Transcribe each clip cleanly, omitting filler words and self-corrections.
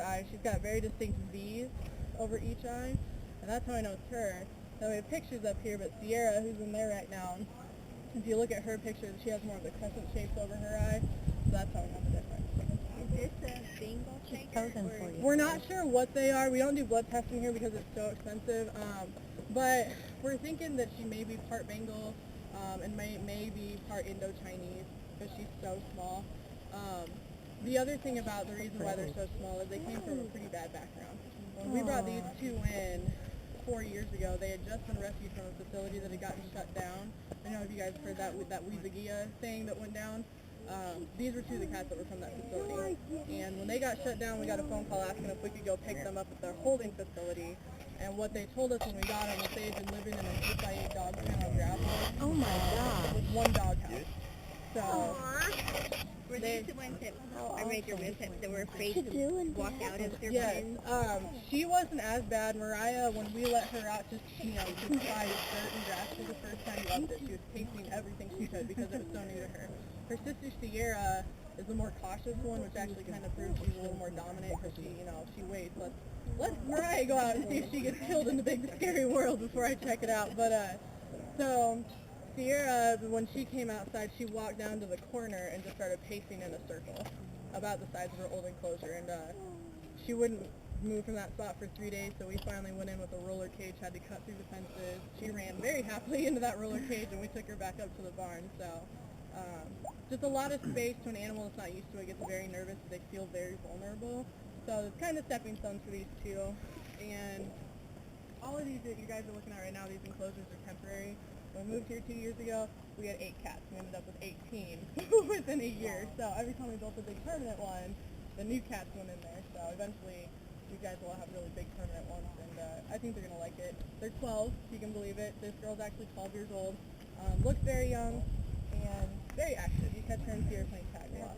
eye. She's got very distinct V's over each eye, and that's how I know it's her. So we have pictures up here, but Sierra, who's in there right now, if you look at her picture, she has more of the crescent shapes over her eye, so that's how we know the difference. Is this a Bengal tiger? We're not sure what they are. We don't do blood testing here because it's so expensive, but we're thinking that she may be part Bengal and may be part Indo-Chinese because she's so small. The other thing about the reason why they're so small is they came from a pretty bad background. When we brought these two in 4 years ago, they had just been rescued from a facility that had gotten shut down. I don't know if you guys heard that with that Weezagia thing that went down. These were two of the cats that were from that facility. And when they got shut down, we got a phone call asking if we could go pick them up at their holding facility. And what they told us when we got them was they had been living in an 8x8 dog pen on gravel. Oh my God. With one dog house. So Were these the ones that I read your website that were afraid to walk out of their yes, pens? she wasn't as bad. Mariah, when we let her out to try dirt and grass for the first time, loved it. She was tasting everything she could because it was so new to her. Her sister Sierra is the more cautious one, which actually kind of proves she's a little more dominant because she waits. Let's Mariah go out and see if she gets killed in the big scary world before I check it out. But so Sierra, when she came outside, she walked down to the corner and just started pacing in a circle about the size of her old enclosure, and she wouldn't move from that spot for 3 days, so we finally went in with a roller cage, had to cut through the fences. She ran very happily into that roller cage, and we took her back up to the barn. So just a lot of space to an animal that's not used to it, gets very nervous, they feel very vulnerable. So it's kind of stepping stones for these two. And all of these that you guys are looking at right now, these enclosures are temporary. When we moved here 2 years ago, we had 8 cats. We ended up with 18 within a year. So every time we built a big permanent one, the new cats went in there. So eventually, you guys will have really big permanent ones, and I think they're going to like it. They're 12, if you can believe it. This girl's actually 12 years old. Looks very young and very active. You catch her and see her playing tag a lot.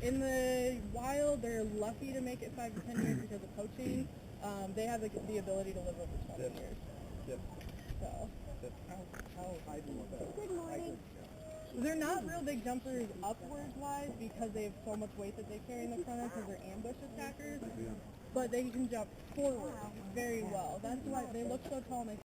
In the wild, they're lucky to make it 5 to 10 years because of poaching. They have the ability to live over 20 years. So. Good morning. They're not real big jumpers upwards-wise because they have so much weight that they carry in the front because they're ambush attackers, but they can jump forward very well. That's why they look so tall and they